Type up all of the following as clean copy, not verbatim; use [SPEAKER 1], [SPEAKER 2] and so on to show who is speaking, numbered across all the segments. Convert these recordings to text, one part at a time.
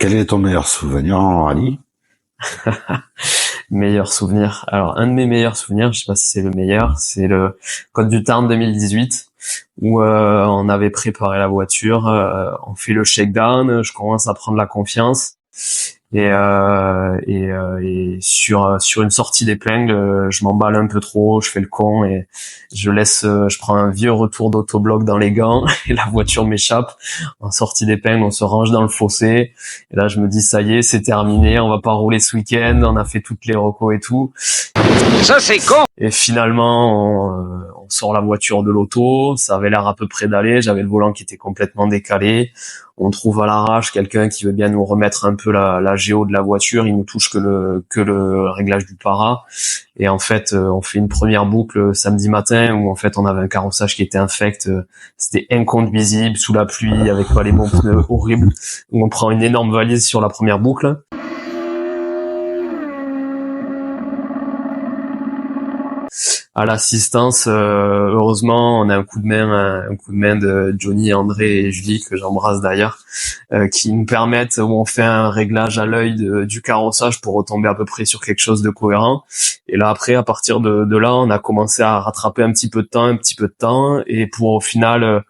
[SPEAKER 1] Quel est ton meilleur souvenir en rallye?
[SPEAKER 2] Meilleur souvenir. Alors, un de mes meilleurs souvenirs, je sais pas si c'est le meilleur, c'est le Côte du Tarn 2018 où on avait préparé la voiture, on fait le shakedown, je commence à prendre la confiance et sur une sortie d'épingle, je m'emballe un peu trop, je fais le con et je prends un vieux retour d'autobloc dans les gants et la voiture m'échappe. En sortie d'épingle, on se range dans le fossé et là je me dis ça y est, c'est terminé, on va pas rouler ce week-end, on a fait toutes les recos et tout.
[SPEAKER 3] Ça c'est con.
[SPEAKER 2] Et finalement, on sort la voiture de l'auto, ça avait l'air à peu près d'aller, j'avais le volant qui était complètement décalé. On trouve à l'arrache quelqu'un qui veut bien nous remettre un peu la géo de la voiture, il nous touche que le réglage du para. Et en fait, on fait une première boucle samedi matin où en fait on avait un carrossage qui était infect, c'était inconduisible sous la pluie avec pas les bons pneus, horrible. Où on prend une énorme valise sur la première boucle. À l'assistance, heureusement, on a un coup de main de Johnny, André et Julie que j'embrasse d'ailleurs, qui nous permettent, où on fait un réglage à l'œil du carrossage pour retomber à peu près sur quelque chose de cohérent. Et là après, à partir de là, on a commencé à rattraper un petit peu de temps, et pour au final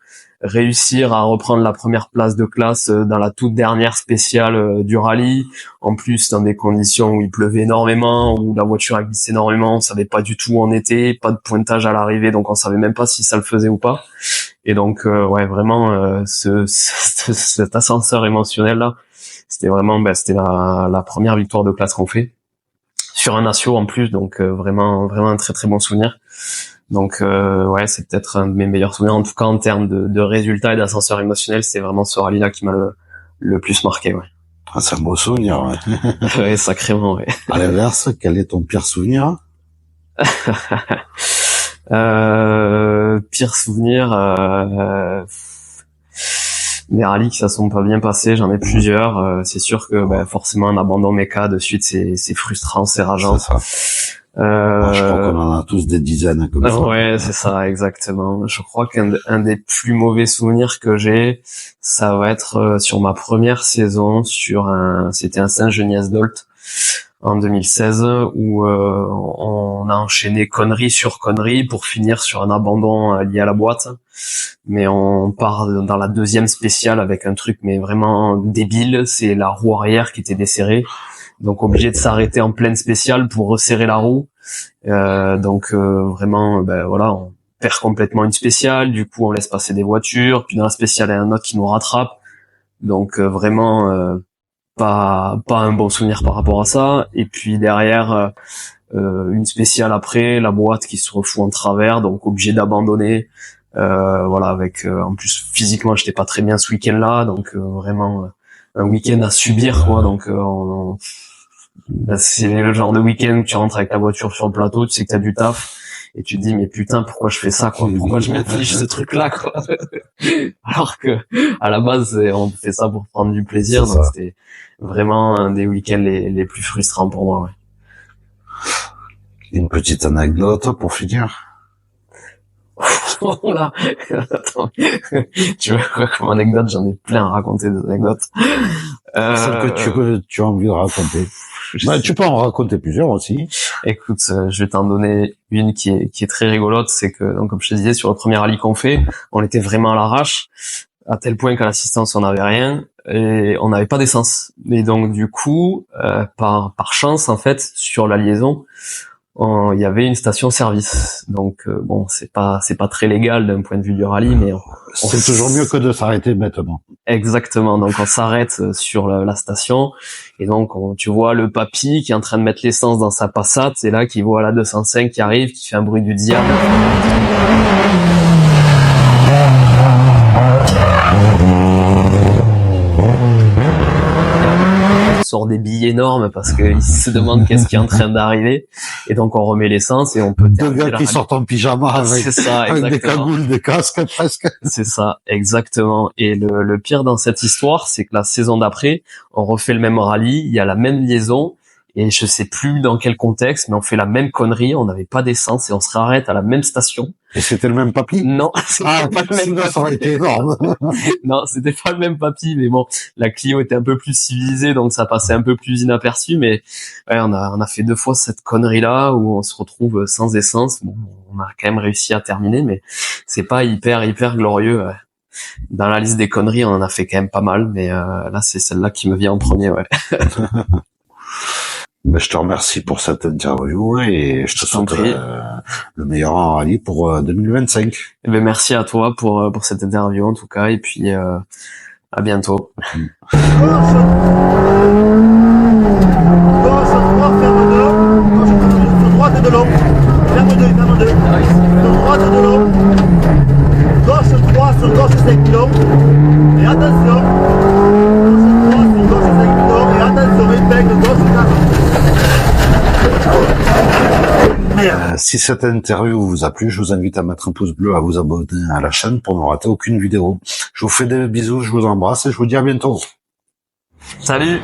[SPEAKER 2] réussir à reprendre la première place de classe dans la toute dernière spéciale du rallye, en plus dans des conditions où il pleuvait énormément, où la voiture a glissé énormément, on savait pas du tout où on était, pas de pointage à l'arrivée, donc on savait même pas si ça le faisait ou pas. Et donc ouais, vraiment cet ascenseur émotionnel là, c'était vraiment c'était la première victoire de classe qu'on fait sur un asio en plus, donc vraiment un très très bon souvenir. Donc ouais, c'est peut-être un de mes meilleurs souvenirs, en tout cas en termes de résultats et d'ascenseur émotionnel, c'est vraiment ce rallye-là qui m'a le plus marqué, ouais.
[SPEAKER 1] Ah, c'est un beau souvenir, ouais.
[SPEAKER 2] Ouais, sacrément, ouais.
[SPEAKER 1] À l'inverse, quel est ton pire souvenir?
[SPEAKER 2] Pire souvenir, les rallyes qui ça sont pas bien passés, j'en ai plusieurs. C'est sûr que forcément un abandon méca de suite, c'est frustrant, c'est rageant.
[SPEAKER 1] C'est ça. Je crois qu'on en a tous des dizaines comme ça.
[SPEAKER 2] Ouais, c'est ça, exactement. Je crois qu'un des plus mauvais souvenirs que j'ai, ça va être sur ma première saison c'était un Saint-Geniez-d'Olt en 2016 où on a enchaîné connerie sur connerie pour finir sur un abandon lié à la boîte. Mais on part dans la deuxième spéciale avec un truc mais vraiment débile, c'est la roue arrière qui était desserrée. Donc obligé de s'arrêter en pleine spéciale pour resserrer la roue. Donc vraiment, voilà, on perd complètement une spéciale. Du coup, on laisse passer des voitures. Puis dans la spéciale, il y a un autre qui nous rattrape. Donc vraiment pas un bon souvenir par rapport à ça. Et puis derrière, une spéciale après, la boîte qui se refout en travers, donc obligé d'abandonner. Voilà, avec en plus physiquement, j'étais pas très bien ce week-end-là, donc vraiment un week-end à subir, quoi. Donc c'est le genre de week-end où tu rentres avec la voiture sur le plateau, tu sais que t'as du taf, et tu te dis mais putain, pourquoi je fais ça, quoi, pourquoi je m'inflige ce truc-là, quoi. Alors que à la base on fait ça pour prendre du plaisir, donc c'était vraiment un des week-ends les plus frustrants pour moi, ouais.
[SPEAKER 1] Une petite anecdote pour finir.
[SPEAKER 2] Oh là, attends, tu veux comme anecdote, j'en ai plein à raconter des anecdotes.
[SPEAKER 1] Celle que tu as envie de raconter. Tu peux en raconter plusieurs aussi.
[SPEAKER 2] Écoute, je vais t'en donner une qui est très rigolote, c'est que, donc, comme je te disais, sur le premier rallye qu'on fait, on était vraiment à l'arrache, à tel point qu'à l'assistance on n'avait rien, et on n'avait pas d'essence. Et donc, du coup, par chance, en fait, sur la liaison, il y avait une station-service. Donc bon, c'est pas très légal d'un point de vue du rallye, mais
[SPEAKER 1] c'est toujours mieux que de s'arrêter bêtement.
[SPEAKER 2] Exactement. Donc on s'arrête sur la station et donc tu vois le papy qui est en train de mettre l'essence dans sa Passat, c'est là qu'il voit la 205 qui arrive, qui fait un bruit du diable. Sort des billets énormes parce qu'il se demande qu'est-ce qui est en train d'arriver, et donc on remet l'essence et on peut
[SPEAKER 1] deux gars qui sortent en pyjama avec des cagoules, des casques presque.
[SPEAKER 2] C'est ça, exactement. Et le pire dans cette histoire, c'est que la saison d'après, on refait le même rallye, il y a la même liaison, et je sais plus dans quel contexte, mais on fait la même connerie, on n'avait pas d'essence et on se arrête à la même station.
[SPEAKER 1] Et c'était le même papy?
[SPEAKER 2] Non, c'était pas le même
[SPEAKER 1] sinon, ça aurait
[SPEAKER 2] papy.
[SPEAKER 1] été énorme.
[SPEAKER 2] Non, c'était pas le même papy, mais bon, la Clio était un peu plus civilisée, donc ça passait un peu plus inaperçu, mais ouais, on a fait 2 fois cette connerie-là où on se retrouve sans essence. Bon, on a quand même réussi à terminer, mais c'est pas hyper glorieux. Ouais. Dans la liste des conneries, on en a fait quand même pas mal, mais là, c'est celle-là qui me vient en premier, ouais.
[SPEAKER 1] Ben, je te remercie pour cette interview et je te souhaite le meilleur en rallye pour 2025.
[SPEAKER 2] Eh ben, merci à toi pour cette interview en tout cas, et puis à bientôt.
[SPEAKER 4] Gauche 3, ferme 2. Sur droite de long. Ferme 2, ferme 2. Sur droite de long. Gauche 3, sur gauche 5 km. Et attention. Gauche 3, sur gauche 5 km. Et attention, épingle gauche 4.
[SPEAKER 1] Si cette interview vous a plu, je vous invite à mettre un pouce bleu, à vous abonner à la chaîne pour ne rater aucune vidéo. Je vous fais des bisous, je vous embrasse et je vous dis à bientôt.
[SPEAKER 2] Salut!